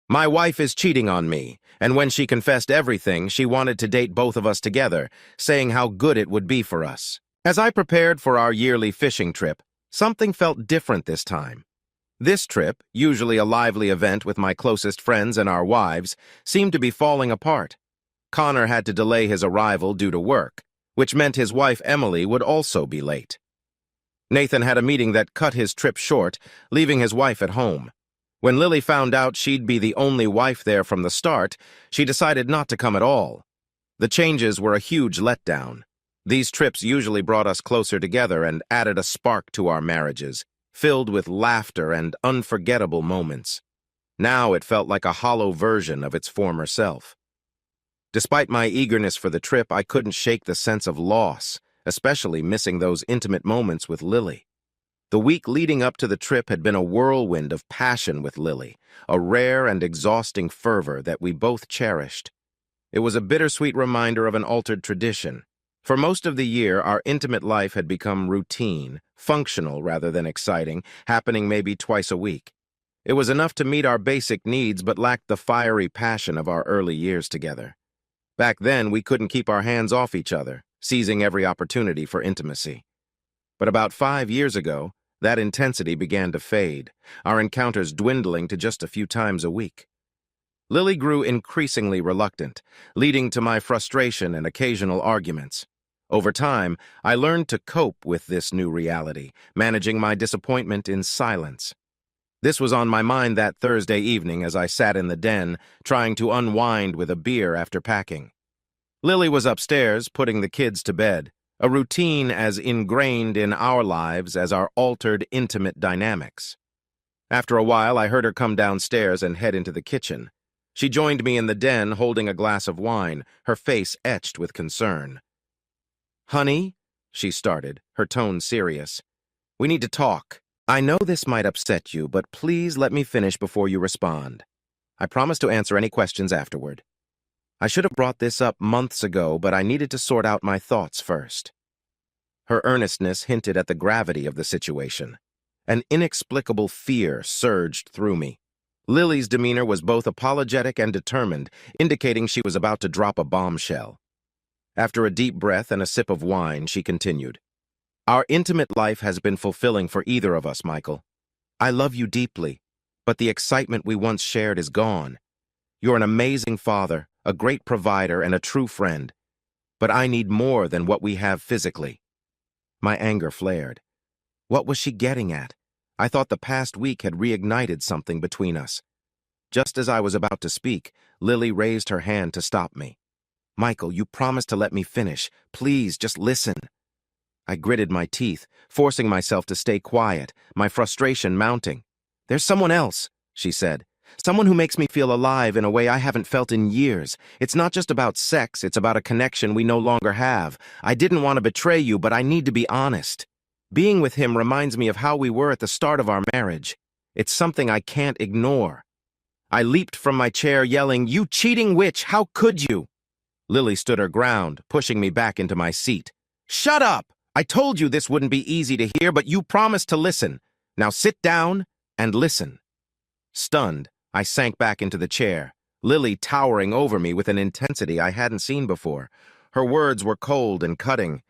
My wife is cheating on me, and when she confessed everything, she wanted to date both of us together, saying how good it would be for us. As I prepared for our yearly fishing trip, something felt different this time. This trip, usually a lively event with my closest friends and our wives, seemed to be falling apart. Connor had to delay his arrival due to work, which meant his wife Emily would also be late. Nathan had a meeting that cut his trip short, leaving his wife at home. When Lily found out she'd be the only wife there from the start, she decided not to come at all. The changes were a huge letdown. These trips usually brought us closer together and added a spark to our marriages, filled with laughter and unforgettable moments. Now it felt like a hollow version of its former self. Despite my eagerness for the trip, I couldn't shake the sense of loss, especially missing those intimate moments with Lily. The week leading up to the trip had been a whirlwind of passion with Lily, a rare and exhausting fervor that we both cherished. It was a bittersweet reminder of an altered tradition. For most of the year, our intimate life had become routine, functional rather than exciting, happening maybe twice a week. It was enough to meet our basic needs but lacked the fiery passion of our early years together. Back then, we couldn't keep our hands off each other, seizing every opportunity for intimacy. But about 5 years ago, that intensity began to fade, our encounters dwindling to just a few times a week. Lily grew increasingly reluctant, leading to my frustration and occasional arguments. Over time, I learned to cope with this new reality, managing my disappointment in silence. This was on my mind that Thursday evening as I sat in the den, trying to unwind with a beer after packing. Lily was upstairs, putting the kids to bed, a routine as ingrained in our lives as our altered, intimate dynamics. After a while, I heard her come downstairs and head into the kitchen. She joined me in the den, holding a glass of wine, her face etched with concern. "Honey," she started, her tone serious, "we need to talk. I know this might upset you, but please let me finish before you respond. I promise to answer any questions afterward. I should have brought this up months ago, but I needed to sort out my thoughts first." Her earnestness hinted at the gravity of the situation. An inexplicable fear surged through me. Lily's demeanor was both apologetic and determined, indicating she was about to drop a bombshell. After a deep breath and a sip of wine, she continued, "Our intimate life has been fulfilling for either of us, Michael. I love you deeply, but the excitement we once shared is gone. You're an amazing father, a great provider, and a true friend. But I need more than what we have physically." My anger flared. What was she getting at? I thought the past week had reignited something between us. Just as I was about to speak, Lily raised her hand to stop me. "Michael, you promised to let me finish. Please, just listen." I gritted my teeth, forcing myself to stay quiet, my frustration mounting. "There's someone else," she said. "Someone who makes me feel alive in a way I haven't felt in years. It's not just about sex, it's about a connection we no longer have. I didn't want to betray you, but I need to be honest. Being with him reminds me of how we were at the start of our marriage. It's something I can't ignore." I leaped from my chair, yelling, "You cheating witch, how could you?" Lily stood her ground, pushing me back into my seat. "Shut up! I told you this wouldn't be easy to hear, but you promised to listen. Now sit down and listen." Stunned, I sank back into the chair, Lily towering over me with an intensity I hadn't seen before. Her words were cold and cutting.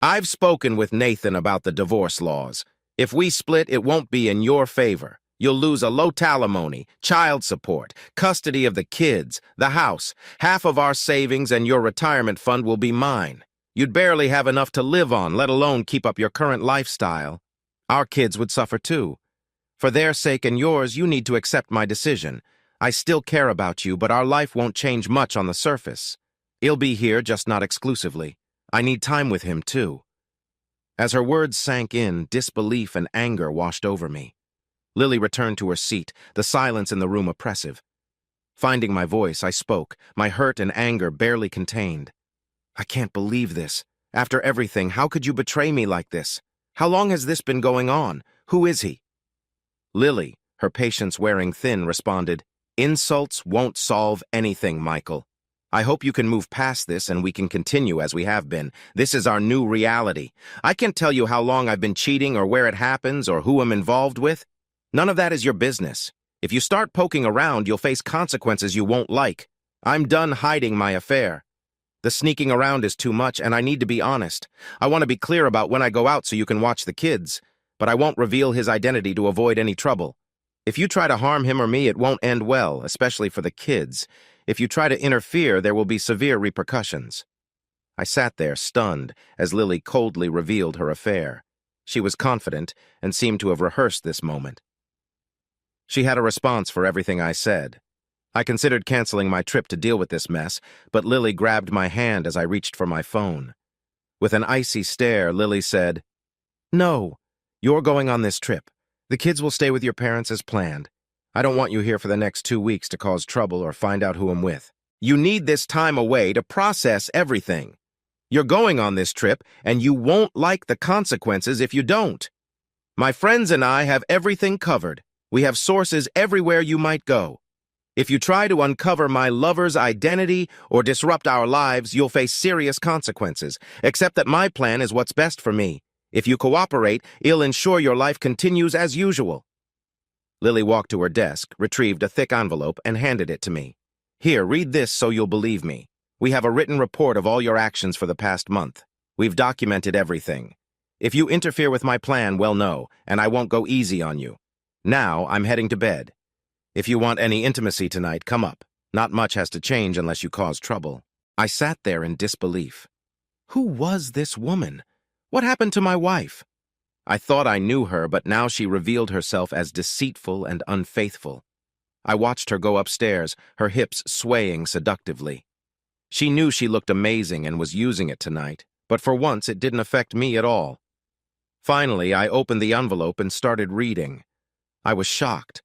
"I've spoken with Nathan about the divorce laws. If we split, it won't be in your favor. You'll lose a low alimony, child support, custody of the kids, the house. Half of our savings and your retirement fund will be mine. You'd barely have enough to live on, let alone keep up your current lifestyle. Our kids would suffer too. For their sake and yours, you need to accept my decision. I still care about you, but our life won't change much on the surface. He'll be here, just not exclusively. I need time with him too." As her words sank in, disbelief and anger washed over me. Lily returned to her seat, the silence in the room oppressive. Finding my voice, I spoke, my hurt and anger barely contained. "I can't believe this. After everything, how could you betray me like this? How long has this been going on? Who is he?" Lily, her patience wearing thin, responded, "Insults won't solve anything, Michael. I hope you can move past this and we can continue as we have been. This is our new reality. I can't tell you how long I've been cheating or where it happens or who I'm involved with. None of that is your business. If you start poking around, you'll face consequences you won't like. I'm done hiding my affair. The sneaking around is too much, and I need to be honest. I want to be clear about when I go out so you can watch the kids, but I won't reveal his identity to avoid any trouble. If you try to harm him or me, it won't end well, especially for the kids. If you try to interfere, there will be severe repercussions. I sat there, stunned, as Lily coldly revealed her affair. She was confident and seemed to have rehearsed this moment. She had a response for everything I said. I considered canceling my trip to deal with this mess, but Lily grabbed my hand as I reached for my phone. With an icy stare, Lily said, "No, you're going on this trip. The kids will stay with your parents as planned. I don't want you here for the next 2 weeks to cause trouble or find out who I'm with. You need this time away to process everything. You're going on this trip, and you won't like the consequences if you don't. My friends and I have everything covered. We have sources everywhere you might go. If you try to uncover my lover's identity or disrupt our lives, you'll face serious consequences, except that my plan is what's best for me. If you cooperate, it'll ensure your life continues as usual." Lily walked to her desk, retrieved a thick envelope, and handed it to me. "Here, read this so you'll believe me. We have a written report of all your actions for the past month. We've documented everything. If you interfere with my plan, well, no, and I won't go easy on you. Now, I'm heading to bed. If you want any intimacy tonight, come up. Not much has to change unless you cause trouble." I sat there in disbelief. Who was this woman? What happened to my wife? I thought I knew her, but now she revealed herself as deceitful and unfaithful. I watched her go upstairs, her hips swaying seductively. She knew she looked amazing and was using it tonight, but for once it didn't affect me at all. Finally, I opened the envelope and started reading. I was shocked.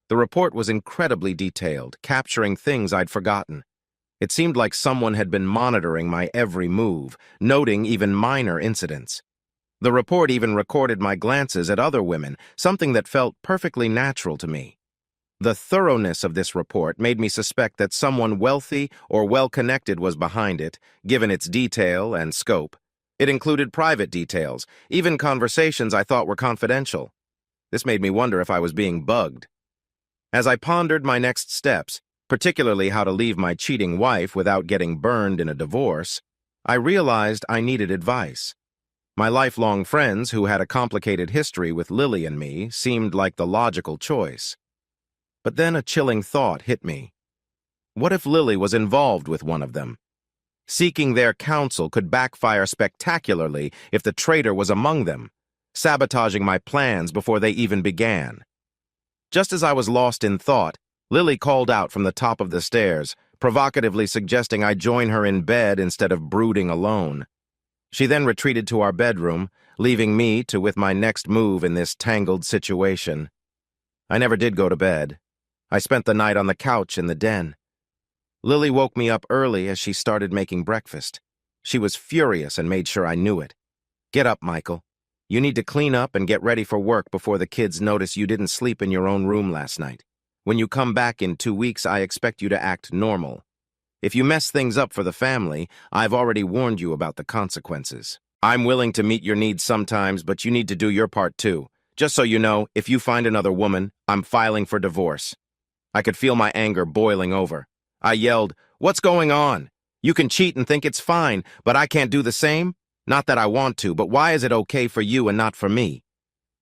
The report was incredibly detailed, capturing things I'd forgotten. It seemed like someone had been monitoring my every move, noting even minor incidents. The report even recorded my glances at other women, something that felt perfectly natural to me. The thoroughness of this report made me suspect that someone wealthy or well-connected was behind it, given its detail and scope. It included private details, even conversations I thought were confidential. This made me wonder if I was being bugged. As I pondered my next steps, particularly how to leave my cheating wife without getting burned in a divorce, I realized I needed advice. My lifelong friends, who had a complicated history with Lily and me, seemed like the logical choice. But then a chilling thought hit me. What if Lily was involved with one of them? Seeking their counsel could backfire spectacularly if the traitor was among them, sabotaging my plans before they even began. Just as I was lost in thought, Lily called out from the top of the stairs, provocatively suggesting I join her in bed instead of brooding alone. She then retreated to our bedroom, leaving me with my next move in this tangled situation. I never did go to bed. I spent the night on the couch in the den. Lily woke me up early as she started making breakfast. She was furious and made sure I knew it. "Get up, Michael. You need to clean up and get ready for work before the kids notice you didn't sleep in your own room last night. When you come back in 2 weeks, I expect you to act normal. If you mess things up for the family, I've already warned you about the consequences. I'm willing to meet your needs sometimes, but you need to do your part too. Just so you know, if you find another woman, I'm filing for divorce." I could feel my anger boiling over. I yelled, "What's going on? You can cheat and think it's fine, but I can't do the same? Not that I want to, but why is it okay for you and not for me?"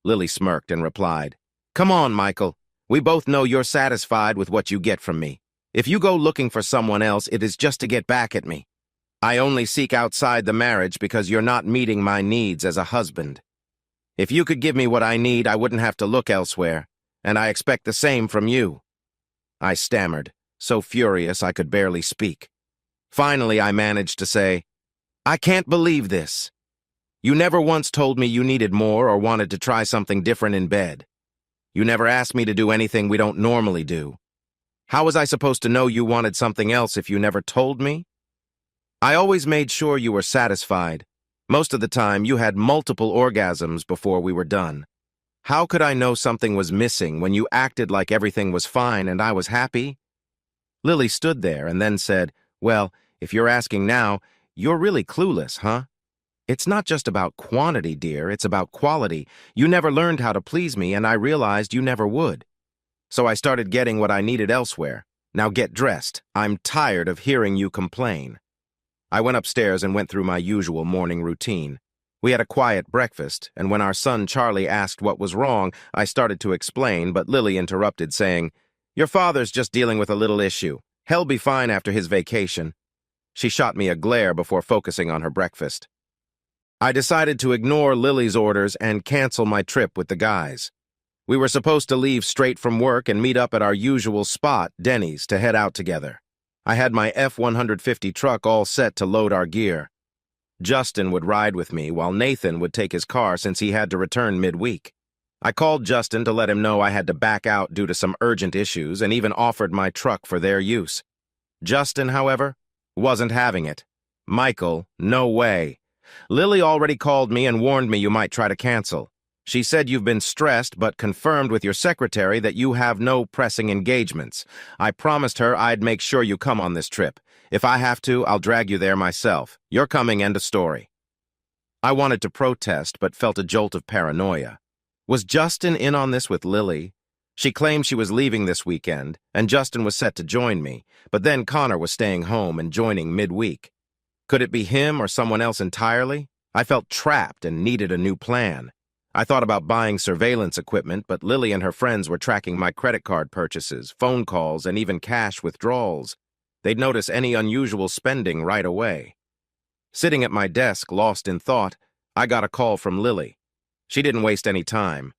Lily smirked and replied, "Come on, Michael. We both know you're satisfied with what you get from me. If you go looking for someone else, it is just to get back at me. I only seek outside the marriage because you're not meeting my needs as a husband. If you could give me what I need, I wouldn't have to look elsewhere, and I expect the same from you." I stammered, so furious I could barely speak. Finally, I managed to say, "I can't believe this. You never once told me you needed more or wanted to try something different in bed. You never asked me to do anything we don't normally do. How was I supposed to know you wanted something else if you never told me? I always made sure you were satisfied. Most of the time, you had multiple orgasms before we were done. How could I know something was missing when you acted like everything was fine and I was happy?" Lily stood there and then said, "Well, if you're asking now, you're really clueless, huh? It's not just about quantity, dear, it's about quality. You never learned how to please me, and I realized you never would. so I started getting what I needed elsewhere. Now get dressed. I'm tired of hearing you complain. I went upstairs and went through my usual morning routine. We had a quiet breakfast, and when our son Charlie asked what was wrong, I started to explain, but Lily interrupted, saying, "Your father's just dealing with a little issue. He'll be fine after his vacation." She shot me a glare before focusing on her breakfast. I decided to ignore Lily's orders and cancel my trip with the guys. We were supposed to leave straight from work and meet up at our usual spot, Denny's, to head out together. I had my F-150 truck all set to load our gear. Justin would ride with me, while Nathan would take his car since he had to return midweek. I called Justin to let him know I had to back out due to some urgent issues and even offered my truck for their use. Justin, however, wasn't having it. "Michael, no way. Lily already called me and warned me you might try to cancel. She said you've been stressed but confirmed with your secretary that you have no pressing engagements. I promised her I'd make sure you come on this trip. If I have to, I'll drag you there myself. You're coming, end of story." I wanted to protest but felt a jolt of paranoia. Was Justin in on this with Lily? She claimed she was leaving this weekend, and Justin was set to join me, but then Connor was staying home and joining midweek. Could it be him or someone else entirely? I felt trapped and needed a new plan. I thought about buying surveillance equipment, but Lily and her friends were tracking my credit card purchases, phone calls, and even cash withdrawals. They'd notice any unusual spending right away. Sitting at my desk, lost in thought, I got a call from Lily. She didn't waste any time.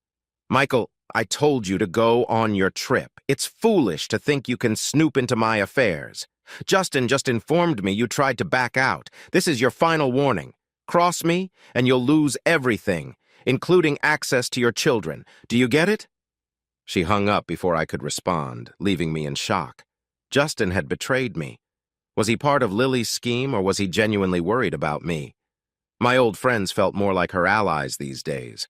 "Michael, I told you to go on your trip. It's foolish to think you can snoop into my affairs. Justin just informed me you tried to back out. This is your final warning. Cross me, and you'll lose everything, including access to your children. Do you get it?" She hung up before I could respond, leaving me in shock. Justin had betrayed me. Was he part of Lily's scheme, or was he genuinely worried about me? My old friends felt more like her allies these days.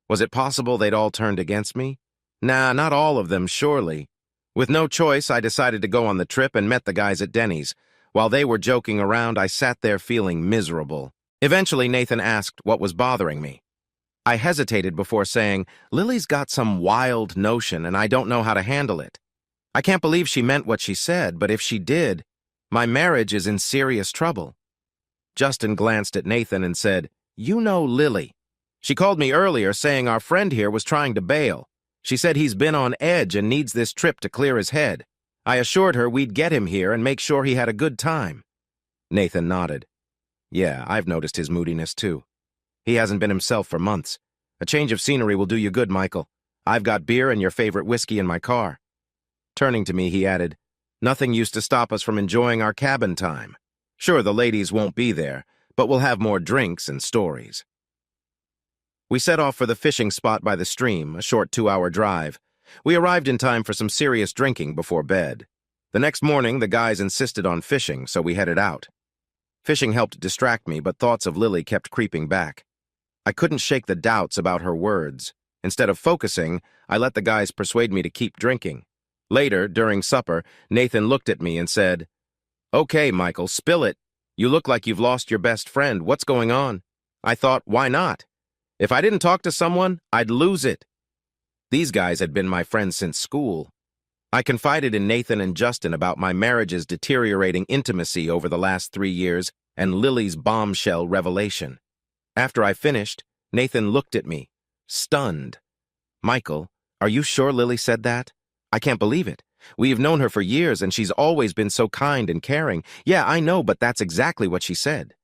Was it possible they'd all turned against me? Nah, not all of them, surely. With no choice, I decided to go on the trip and met the guys at Denny's. While they were joking around, I sat there feeling miserable. Eventually, Nathan asked what was bothering me. I hesitated before saying, "Lily's got some wild notion and I don't know how to handle it. I can't believe she meant what she said, but if she did, my marriage is in serious trouble." Justin glanced at Nathan and said, "You know Lily. She called me earlier saying our friend here was trying to bail. She said he's been on edge and needs this trip to clear his head. I assured her we'd get him here and make sure he had a good time." Nathan nodded. "Yeah, I've noticed his moodiness too. He hasn't been himself for months. A change of scenery will do you good, Michael. I've got beer and your favorite whiskey in my car." Turning to me, he added, "Nothing used to stop us from enjoying our cabin time. Sure, the ladies won't be there, but we'll have more drinks and stories." We set off for the fishing spot by the stream, a short 2-hour drive. We arrived in time for some serious drinking before bed. The next morning, the guys insisted on fishing, so we headed out. Fishing helped distract me, but thoughts of Lily kept creeping back. I couldn't shake the doubts about her words. Instead of focusing, I let the guys persuade me to keep drinking. Later, during supper, Nathan looked at me and said, "Okay, Michael, spill it. You look like you've lost your best friend. What's going on?" I thought, why not? If I didn't talk to someone, I'd lose it. These guys had been my friends since school. I confided in Nathan and Justin about my marriage's deteriorating intimacy over the last 3 years and Lily's bombshell revelation. After I finished, Nathan looked at me, stunned. "Michael, are you sure Lily said that? I can't believe it. We've known her for years and she's always been so kind and caring. Yeah, I know, but that's exactly what she said."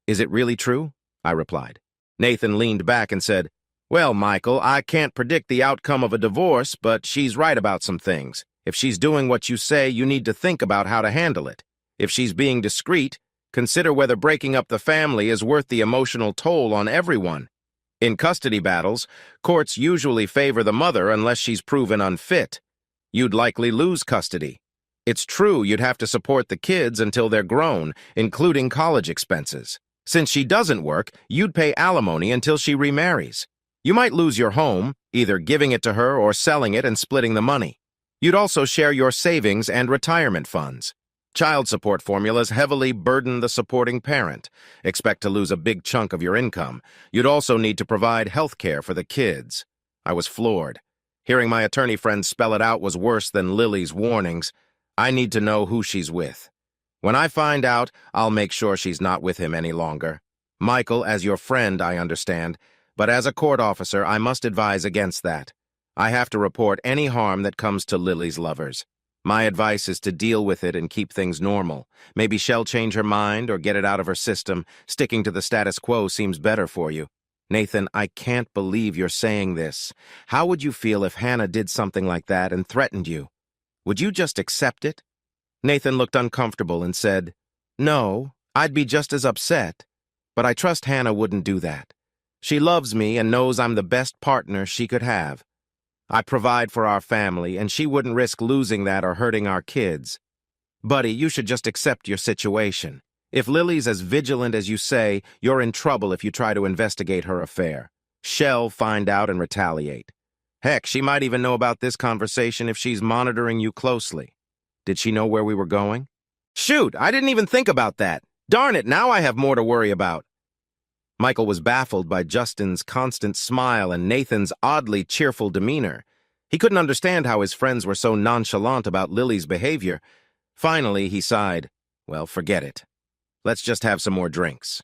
"Is it really true?" I replied. Nathan leaned back and said, "Well, Michael, I can't predict the outcome of a divorce, but she's right about some things. If she's doing what you say, you need to think about how to handle it. If she's being discreet, consider whether breaking up the family is worth the emotional toll on everyone. In custody battles, courts usually favor the mother unless she's proven unfit. You'd likely lose custody. It's true you'd have to support the kids until they're grown, including college expenses. Since she doesn't work, you'd pay alimony until she remarries. You might lose your home, either giving it to her or selling it and splitting the money. You'd also share your savings and retirement funds. Child support formulas heavily burden the supporting parent. Expect to lose a big chunk of your income. You'd also need to provide health care for the kids." I was floored. Hearing my attorney friend spell it out was worse than Lily's warnings. I need to know who she's with. When I find out, I'll make sure she's not with him any longer. Michael, as your friend, I understand, but as a court officer, I must advise against that. I have to report any harm that comes to Lily's lovers. My advice is to deal with it and keep things normal. Maybe she'll change her mind or get it out of her system. Sticking to the status quo seems better for you. Nathan, I can't believe you're saying this. How would you feel if Hannah did something like that and threatened you? Would you just accept it? Nathan looked uncomfortable and said, "No, I'd be just as upset. But I trust Hannah wouldn't do that. She loves me and knows I'm the best partner she could have. I provide for our family, and she wouldn't risk losing that or hurting our kids. Buddy, you should just accept your situation. If Lily's as vigilant as you say, you're in trouble if you try to investigate her affair. She'll find out and retaliate. Heck, she might even know about this conversation if she's monitoring you closely. Did she know where we were going?" "Shoot, I didn't even think about that. Darn it, now I have more to worry about." Michael was baffled by Justin's constant smile and Nathan's oddly cheerful demeanor. He couldn't understand how his friends were so nonchalant about Lily's behavior. Finally, he sighed, "Well, forget it. Let's just have some more drinks."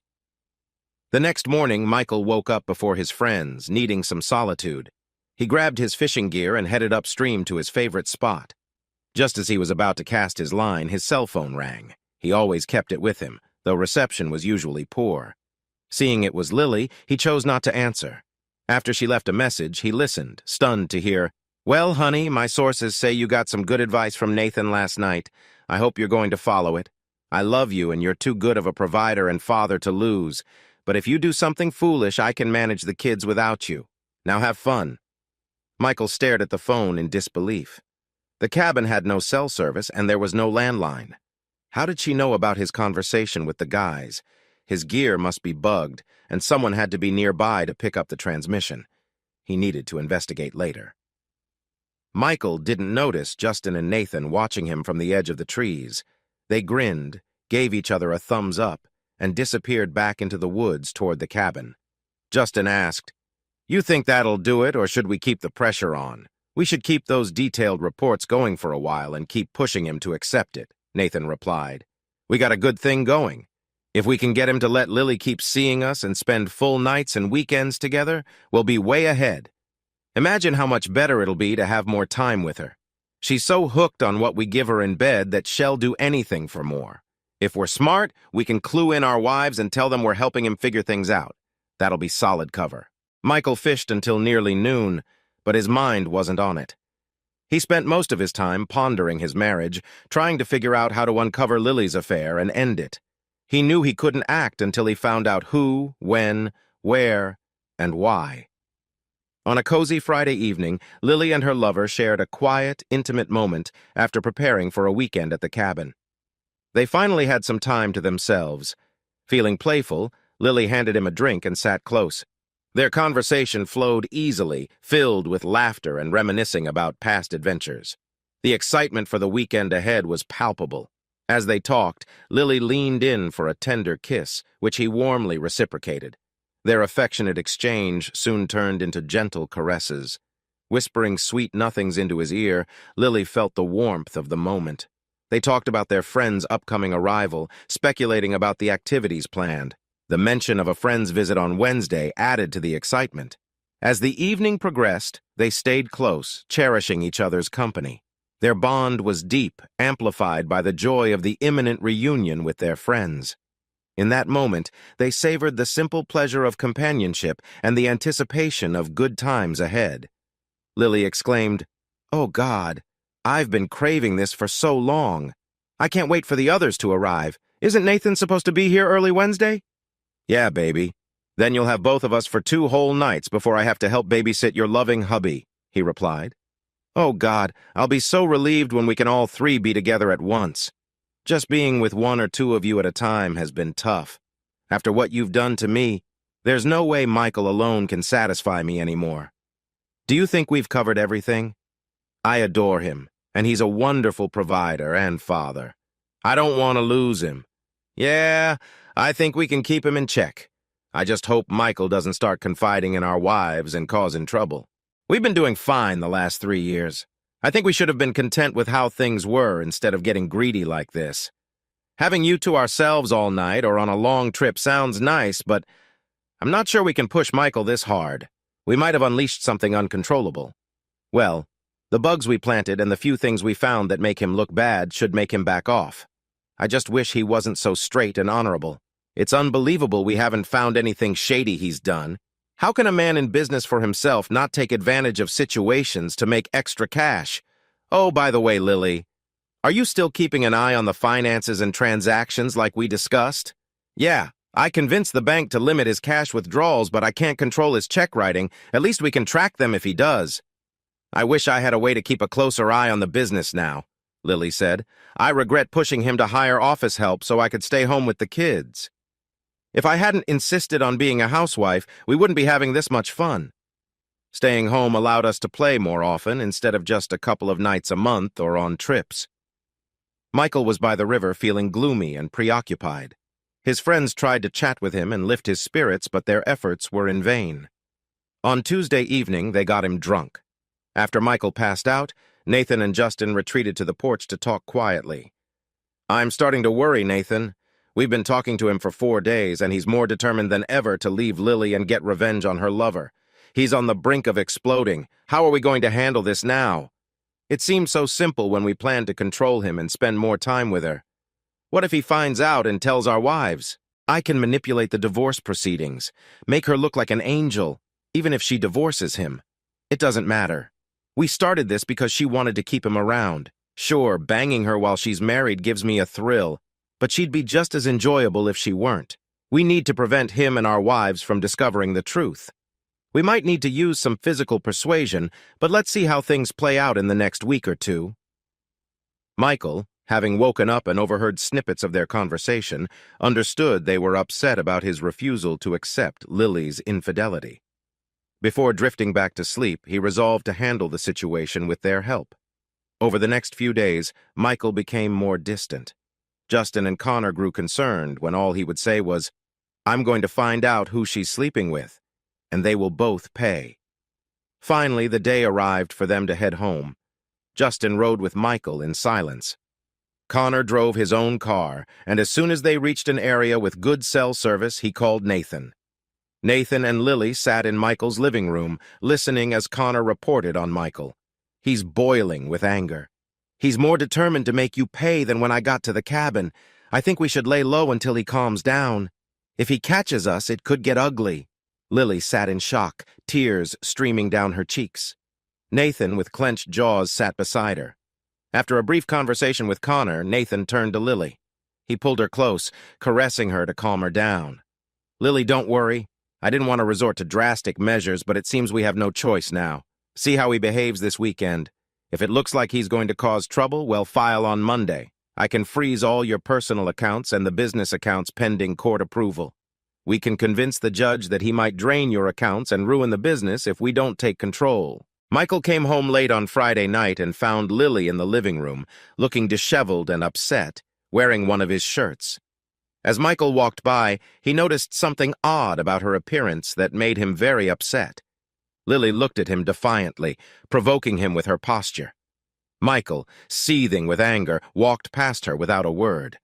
The next morning, Michael woke up before his friends, needing some solitude. He grabbed his fishing gear and headed upstream to his favorite spot. Just as he was about to cast his line, his cell phone rang. He always kept it with him, though reception was usually poor. Seeing it was Lily, he chose not to answer. After she left a message, he listened, stunned to hear, "Well, honey, my sources say you got some good advice from Nathan last night. I hope you're going to follow it. I love you and you're too good of a provider and father to lose. But if you do something foolish, I can manage the kids without you. Now have fun." Michael stared at the phone in disbelief. The cabin had no cell service and there was no landline. How did she know about his conversation with the guys? His gear must be bugged, and someone had to be nearby to pick up the transmission. He needed to investigate later. Michael didn't notice Justin and Nathan watching him from the edge of the trees. They grinned, gave each other a thumbs up, and disappeared back into the woods toward the cabin. Justin asked, "You think that'll do it, or should we keep the pressure on? We should keep those detailed reports going for a while and keep pushing him to accept it," Nathan replied. "We got a good thing going. If we can get him to let Lily keep seeing us and spend full nights and weekends together, we'll be way ahead. Imagine how much better it'll be to have more time with her. She's so hooked on what we give her in bed that she'll do anything for more. If we're smart, we can clue in our wives and tell them we're helping him figure things out. That'll be solid cover." Michael fished until nearly noon, but his mind wasn't on it. He spent most of his time pondering his marriage, trying to figure out how to uncover Lily's affair and end it. He knew he couldn't act until he found out who, when, where, and why. On a cozy Friday evening, Lily and her lover shared a quiet, intimate moment after preparing for a weekend at the cabin. They finally had some time to themselves. Feeling playful, Lily handed him a drink and sat close. Their conversation flowed easily, filled with laughter and reminiscing about past adventures. The excitement for the weekend ahead was palpable. As they talked, Lily leaned in for a tender kiss, which he warmly reciprocated. Their affectionate exchange soon turned into gentle caresses. Whispering sweet nothings into his ear, Lily felt the warmth of the moment. They talked about their friend's upcoming arrival, speculating about the activities planned. The mention of a friend's visit on Wednesday added to the excitement. As the evening progressed, they stayed close, cherishing each other's company. Their bond was deep, amplified by the joy of the imminent reunion with their friends. In that moment, they savored the simple pleasure of companionship and the anticipation of good times ahead. Lily exclaimed, "Oh God, I've been craving this for so long. I can't wait for the others to arrive. Isn't Nathan supposed to be here early Wednesday?" "Yeah, baby. Then you'll have both of us for 2 whole nights before I have to help babysit your loving hubby," he replied. "Oh God, I'll be so relieved when we can all 3 be together at once. Just being with 1 or 2 of you at a time has been tough. After what you've done to me, there's no way Michael alone can satisfy me anymore. Do you think we've covered everything? I adore him, and he's a wonderful provider and father. I don't want to lose him. Yeah, I think we can keep him in check. I just hope Michael doesn't start confiding in our wives and causing trouble." We've been doing fine the last 3 years. I think we should have been content with how things were instead of getting greedy like this. Having you to ourselves all night or on a long trip sounds nice, but I'm not sure we can push Michael this hard. We might have unleashed something uncontrollable. Well, the bugs we planted and the few things we found that make him look bad should make him back off. I just wish he wasn't so straight and honorable. It's unbelievable we haven't found anything shady he's done. How can a man in business for himself not take advantage of situations to make extra cash? Oh, by the way, Lily, are you still keeping an eye on the finances and transactions like we discussed? Yeah, I convinced the bank to limit his cash withdrawals, but I can't control his check writing. At least we can track them if he does. I wish I had a way to keep a closer eye on the business now, Lily said. I regret pushing him to hire office help so I could stay home with the kids. If I hadn't insisted on being a housewife, we wouldn't be having this much fun. Staying home allowed us to play more often instead of just a couple of nights a month or on trips. Michael was by the river feeling gloomy and preoccupied. His friends tried to chat with him and lift his spirits, but their efforts were in vain. On Tuesday evening, they got him drunk. After Michael passed out, Nathan and Justin retreated to the porch to talk quietly. I'm starting to worry, Nathan. We've been talking to him for 4 days, and he's more determined than ever to leave Lily and get revenge on her lover. He's on the brink of exploding. How are we going to handle this now? It seemed so simple when we planned to control him and spend more time with her. What if he finds out and tells our wives? I can manipulate the divorce proceedings, make her look like an angel, even if she divorces him. It doesn't matter. We started this because she wanted to keep him around. Sure, banging her while she's married gives me a thrill, but she'd be just as enjoyable if she weren't. We need to prevent him and our wives from discovering the truth. We might need to use some physical persuasion, but let's see how things play out in the next week or two. Michael, having woken up and overheard snippets of their conversation, understood they were upset about his refusal to accept Lily's infidelity. Before drifting back to sleep, he resolved to handle the situation with their help. Over the next few days, Michael became more distant. Justin and Connor grew concerned when all he would say was, I'm going to find out who she's sleeping with, and they will both pay. Finally, the day arrived for them to head home. Justin rode with Michael in silence. Connor drove his own car, and as soon as they reached an area with good cell service, he called Nathan. Nathan and Lily sat in Michael's living room, listening as Connor reported on Michael. He's boiling with anger. He's more determined to make you pay than when I got to the cabin. I think we should lay low until he calms down. If he catches us, it could get ugly. Lily sat in shock, tears streaming down her cheeks. Nathan, with clenched jaws, sat beside her. After a brief conversation with Connor, Nathan turned to Lily. He pulled her close, caressing her to calm her down. Lily, don't worry. I didn't want to resort to drastic measures, but it seems we have no choice now. See how he behaves this weekend. If it looks like he's going to cause trouble, well, file on Monday. I can freeze all your personal accounts and the business accounts pending court approval. We can convince the judge that he might drain your accounts and ruin the business if we don't take control. Michael came home late on Friday night and found Lily in the living room, looking disheveled and upset, wearing one of his shirts. As Michael walked by, he noticed something odd about her appearance that made him very upset. Lily looked at him defiantly, provoking him with her posture. Michael, seething with anger, walked past her without a word.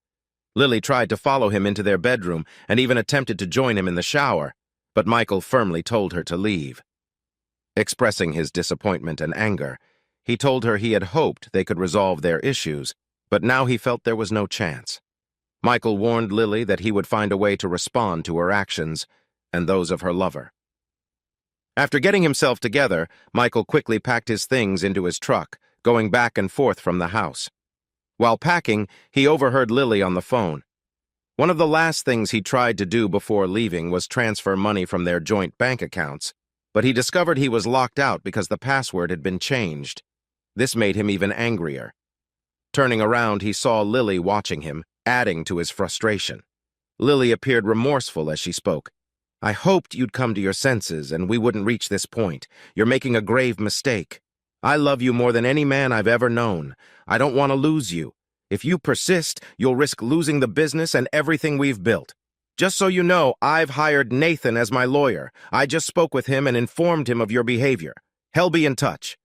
Lily tried to follow him into their bedroom and even attempted to join him in the shower, but Michael firmly told her to leave. Expressing his disappointment and anger, he told her he had hoped they could resolve their issues, but now he felt there was no chance. Michael warned Lily that he would find a way to respond to her actions and those of her lover. After getting himself together, Michael quickly packed his things into his truck, going back and forth from the house. While packing, he overheard Lily on the phone. One of the last things he tried to do before leaving was transfer money from their joint bank accounts, but he discovered he was locked out because the password had been changed. This made him even angrier. Turning around, he saw Lily watching him, adding to his frustration. Lily appeared remorseful as she spoke. I hoped you'd come to your senses and we wouldn't reach this point. You're making a grave mistake. I love you more than any man I've ever known. I don't want to lose you. If you persist, you'll risk losing the business and everything we've built. Just so you know, I've hired Nathan as my lawyer. I just spoke with him and informed him of your behavior. Hell be in touch.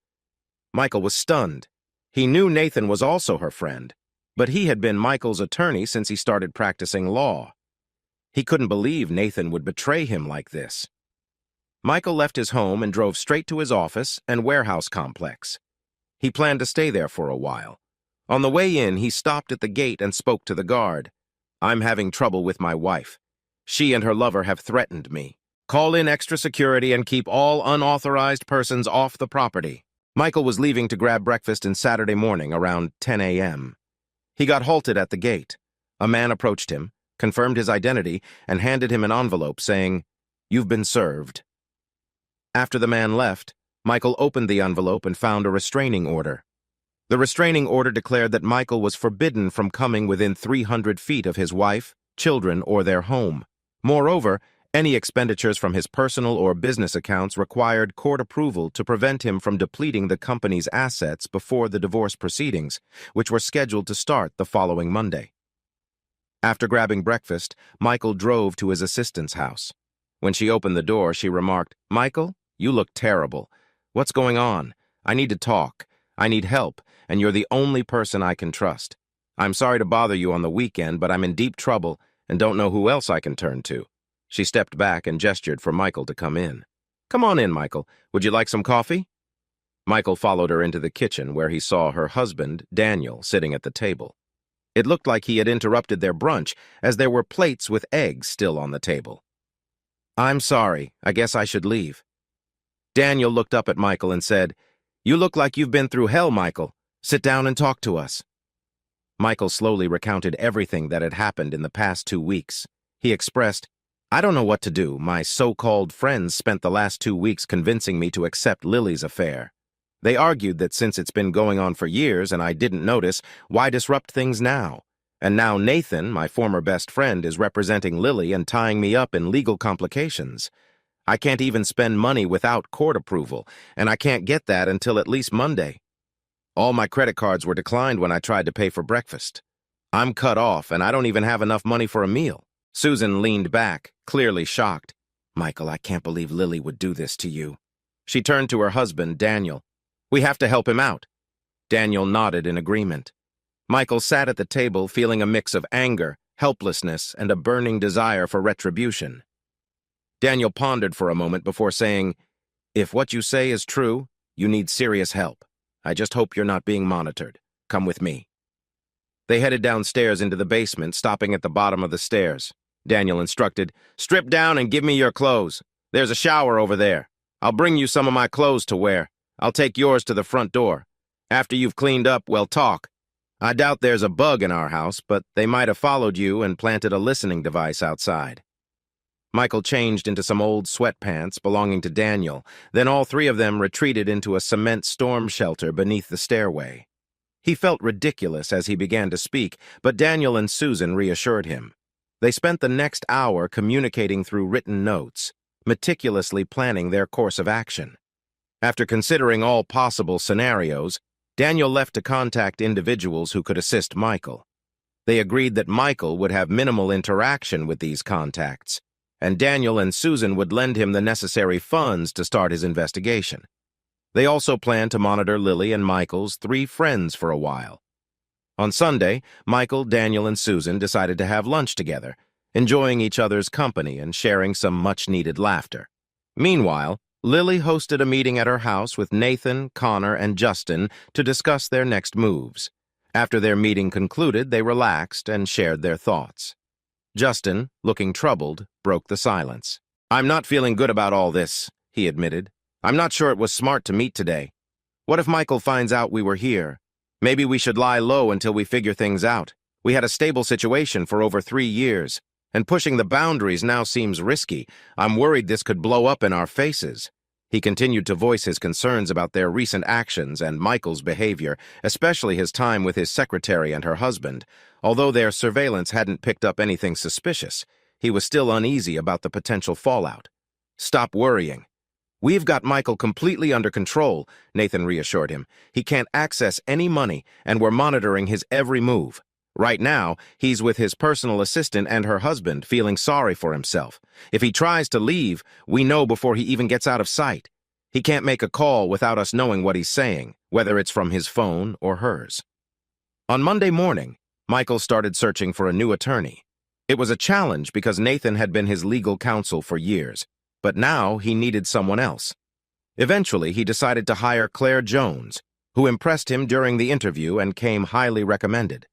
Michael was stunned. He knew Nathan was also her friend, but he had been Michael's attorney since he started practicing law. He couldn't believe Nathan would betray him like this. Michael left his home and drove straight to his office and warehouse complex. He planned to stay there for a while. On the way in, he stopped at the gate and spoke to the guard. "I'm having trouble with my wife. She and her lover have threatened me. Call in extra security and keep all unauthorized persons off the property." Michael was leaving to grab breakfast in Saturday morning around 10 a.m. He got halted at the gate. A man approached him, confirmed his identity, and handed him an envelope saying, "You've been served." After the man left, Michael opened the envelope and found a restraining order. The restraining order declared that Michael was forbidden from coming within 300 feet of his wife, children, or their home. Moreover, any expenditures from his personal or business accounts required court approval to prevent him from depleting the company's assets before the divorce proceedings, which were scheduled to start the following Monday. After grabbing breakfast, Michael drove to his assistant's house. When she opened the door, she remarked, "Michael, you look terrible. What's going on? I need to talk. I need help, and you're the only person I can trust. I'm sorry to bother you on the weekend, but I'm in deep trouble and don't know who else I can turn to." She stepped back and gestured for Michael to come in. "Come on in, Michael. Would you like some coffee?" Michael followed her into the kitchen, where he saw her husband, Daniel, sitting at the table. It looked like he had interrupted their brunch, as there were plates with eggs still on the table. "I'm sorry. I guess I should leave." Daniel looked up at Michael and said, "You look like you've been through hell, Michael. Sit down and talk to us." Michael slowly recounted everything that had happened in the past 2 weeks. He expressed, "I don't know what to do. My so-called friends spent the last 2 weeks convincing me to accept Lily's affair. They argued that since it's been going on for years and I didn't notice, why disrupt things now? And now Nathan, my former best friend, is representing Lily and tying me up in legal complications. I can't even spend money without court approval, and I can't get that until at least Monday. All my credit cards were declined when I tried to pay for breakfast. I'm cut off, and I don't even have enough money for a meal." Susan leaned back, clearly shocked. "Michael, I can't believe Lily would do this to you." She turned to her husband, Daniel. "We have to help him out." Daniel nodded in agreement. Michael sat at the table feeling a mix of anger, helplessness, and a burning desire for retribution. Daniel pondered for a moment before saying, "If what you say is true, you need serious help. I just hope you're not being monitored. Come with me." They headed downstairs into the basement, stopping at the bottom of the stairs. Daniel instructed, "Strip down and give me your clothes. There's a shower over there. I'll bring you some of my clothes to wear. I'll take yours to the front door. After you've cleaned up, we'll talk. I doubt there's a bug in our house, but they might have followed you and planted a listening device outside." Michael changed into some old sweatpants belonging to Daniel. Then all three of them retreated into a cement storm shelter beneath the stairway. He felt ridiculous as he began to speak, but Daniel and Susan reassured him. They spent the next hour communicating through written notes, meticulously planning their course of action. After considering all possible scenarios, Daniel left to contact individuals who could assist Michael. They agreed that Michael would have minimal interaction with these contacts, and Daniel and Susan would lend him the necessary funds to start his investigation. They also planned to monitor Lily and Michael's 3 friends for a while. On Sunday, Michael, Daniel, and Susan decided to have lunch together, enjoying each other's company and sharing some much-needed laughter. Meanwhile, Lily hosted a meeting at her house with Nathan, Connor, and Justin to discuss their next moves. After their meeting concluded, they relaxed and shared their thoughts. Justin, looking troubled, broke the silence. "I'm not feeling good about all this," he admitted. "I'm not sure it was smart to meet today. What if Michael finds out we were here? Maybe we should lie low until we figure things out. We had a stable situation for over 3 years, and pushing the boundaries now seems risky. I'm worried this could blow up in our faces." He continued to voice his concerns about their recent actions and Michael's behavior, especially his time with his secretary and her husband. Although their surveillance hadn't picked up anything suspicious, he was still uneasy about the potential fallout. "Stop worrying. We've got Michael completely under control," Nathan reassured him. "He can't access any money, and we're monitoring his every move. Right now, he's with his personal assistant and her husband, feeling sorry for himself. If he tries to leave, we know before he even gets out of sight. He can't make a call without us knowing what he's saying, whether it's from his phone or hers. On Monday morning, Michael started searching for a new attorney. It was a challenge because Nathan had been his legal counsel for years, but now he needed someone else. Eventually, he decided to hire Claire Jones, who impressed him during the interview and came highly recommended.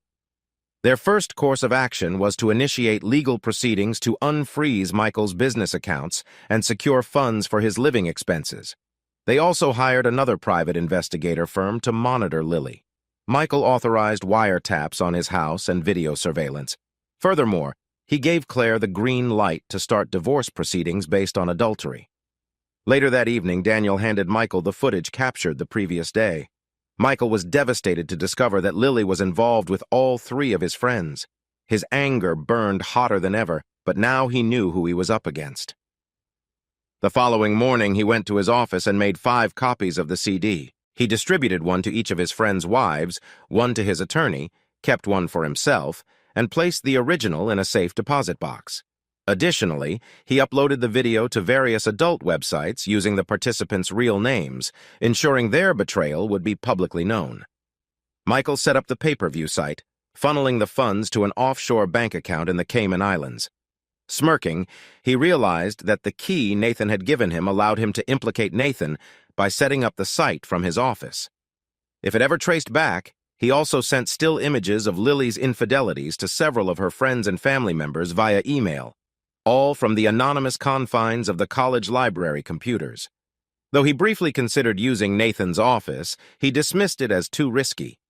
Their first course of action was to initiate legal proceedings to unfreeze Michael's business accounts and secure funds for his living expenses. They also hired another private investigator firm to monitor Lily. Michael authorized wiretaps on his house and video surveillance. Furthermore, he gave Claire the green light to start divorce proceedings based on adultery. Later that evening, Daniel handed Michael the footage captured the previous day. Michael was devastated to discover that Lily was involved with all three of his friends. His anger burned hotter than ever, but now he knew who he was up against. The following morning, he went to his office and made 5 copies of the CD. He distributed one to each of his friends' wives, one to his attorney, kept one for himself, and placed the original in a safe deposit box. Additionally, he uploaded the video to various adult websites using the participants' real names, ensuring their betrayal would be publicly known. Michael set up the pay-per-view site, funneling the funds to an offshore bank account in the Cayman Islands. Smirking, he realized that the key Nathan had given him allowed him to implicate Nathan by setting up the site from his office. If it ever traced back, he also sent still images of Lily's infidelities to several of her friends and family members via email, all from the anonymous confines of the college library computers. Though he briefly considered using Nathan's office, he dismissed it as too risky.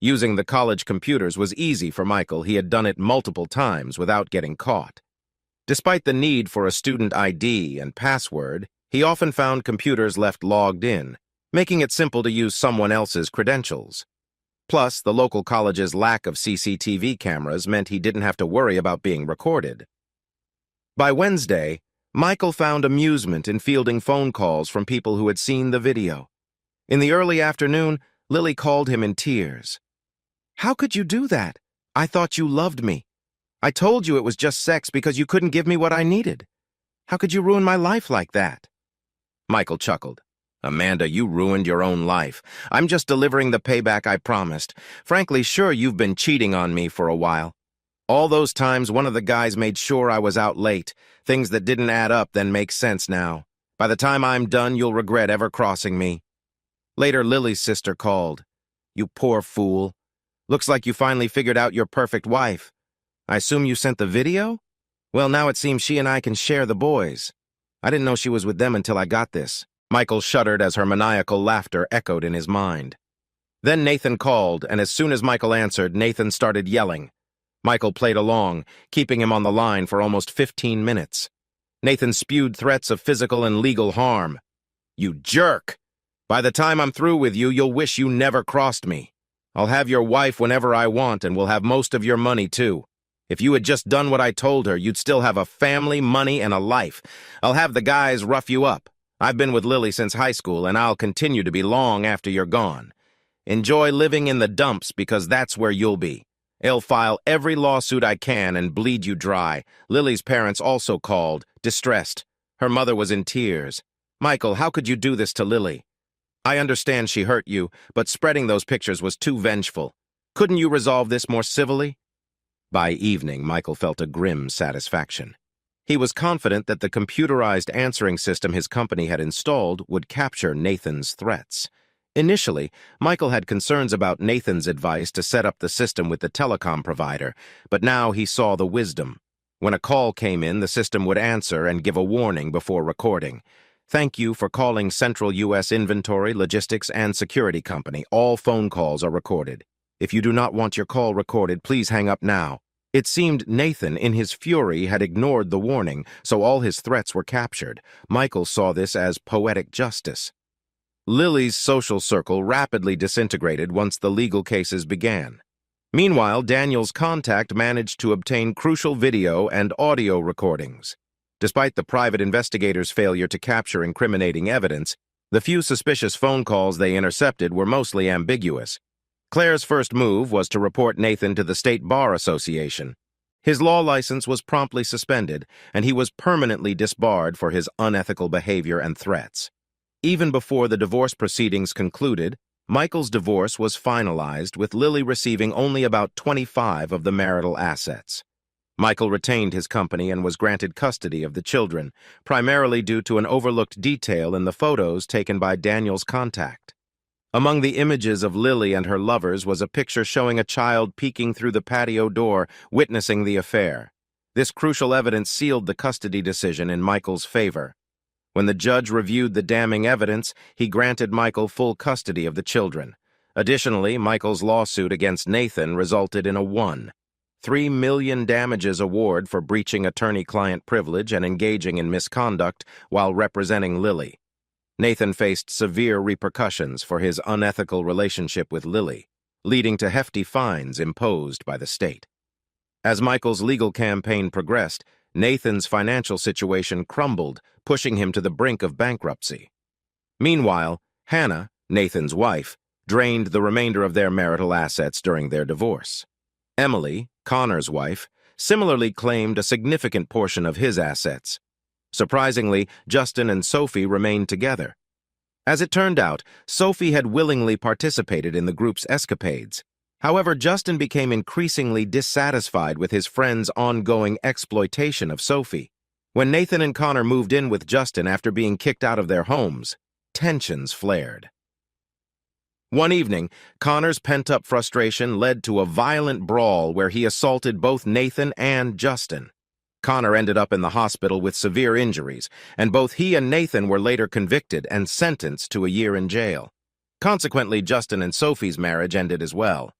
Using the college computers was easy for Michael. He had done it multiple times without getting caught. Despite the need for a student ID and password, he often found computers left logged in, making it simple to use someone else's credentials. Plus, the local college's lack of CCTV cameras meant he didn't have to worry about being recorded. By Wednesday, Michael found amusement in fielding phone calls from people who had seen the video. In the early afternoon, Lily called him in tears. "How could you do that? I thought you loved me. I told you it was just sex because you couldn't give me what I needed. How could you ruin my life like that?" Michael chuckled. "Amanda, you ruined your own life. I'm just delivering the payback I promised. Frankly, sure, you've been cheating on me for a while. All those times one of the guys made sure I was out late. Things that didn't add up then make sense now. By the time I'm done, you'll regret ever crossing me." Later, Lily's sister called. "You poor fool. Looks like you finally figured out your perfect wife. I assume you sent the video? Well, now it seems she and I can share the boys. I didn't know she was with them until I got this." Michael shuddered as her maniacal laughter echoed in his mind. Then Nathan called, and as soon as Michael answered, Nathan started yelling. Michael played along, keeping him on the line for almost 15 minutes. Nathan spewed threats of physical and legal harm. "You jerk! By the time I'm through with you, you'll wish you never crossed me. I'll have your wife whenever I want, and we'll have most of your money, too. If you had just done what I told her, you'd still have a family, money, and a life. I'll have the guys rough you up. I've been with Lily since high school, and I'll continue to be long after you're gone. Enjoy living in the dumps because that's where you'll be. I'll file every lawsuit I can and bleed you dry." Lily's parents also called, distressed. Her mother was in tears. "Michael, how could you do this to Lily? I understand she hurt you, but spreading those pictures was too vengeful. Couldn't you resolve this more civilly?" By evening, Michael felt a grim satisfaction. He was confident that the computerized answering system his company had installed would capture Nathan's threats. Initially, Michael had concerns about Nathan's advice to set up the system with the telecom provider, but now he saw the wisdom. When a call came in, the system would answer and give a warning before recording. "Thank you for calling Central U.S. Inventory, Logistics, and Security Company. All phone calls are recorded. If you do not want your call recorded, please hang up now." It seemed Nathan, in his fury, had ignored the warning, so all his threats were captured. Michael saw this as poetic justice. Lily's social circle rapidly disintegrated once the legal cases began. Meanwhile, Daniel's contact managed to obtain crucial video and audio recordings. Despite the private investigators' failure to capture incriminating evidence, the few suspicious phone calls they intercepted were mostly ambiguous. Claire's first move was to report Nathan to the State Bar Association. His law license was promptly suspended, and he was permanently disbarred for his unethical behavior and threats. Even before the divorce proceedings concluded, Michael's divorce was finalized, with Lily receiving only about 25 of the marital assets. Michael retained his company and was granted custody of the children, primarily due to an overlooked detail in the photos taken by Daniel's contact. Among the images of Lily and her lovers was a picture showing a child peeking through the patio door, witnessing the affair. This crucial evidence sealed the custody decision in Michael's favor. When the judge reviewed the damning evidence, he granted Michael full custody of the children. Additionally, Michael's lawsuit against Nathan resulted in a $1.3 million damages award for breaching attorney-client privilege and engaging in misconduct while representing Lily. Nathan faced severe repercussions for his unethical relationship with Lily, leading to hefty fines imposed by the state. As Michael's legal campaign progressed, Nathan's financial situation crumbled, pushing him to the brink of bankruptcy. Meanwhile, Hannah, Nathan's wife, drained the remainder of their marital assets during their divorce. Emily, Connor's wife, similarly claimed a significant portion of his assets. Surprisingly, Justin and Sophie remained together. As it turned out, Sophie had willingly participated in the group's escapades. However, Justin became increasingly dissatisfied with his friend's ongoing exploitation of Sophie. When Nathan and Connor moved in with Justin after being kicked out of their homes, tensions flared. One evening, Connor's pent-up frustration led to a violent brawl where he assaulted both Nathan and Justin. Connor ended up in the hospital with severe injuries, and both he and Nathan were later convicted and sentenced to a year in jail. Consequently, Justin and Sophie's marriage ended as well.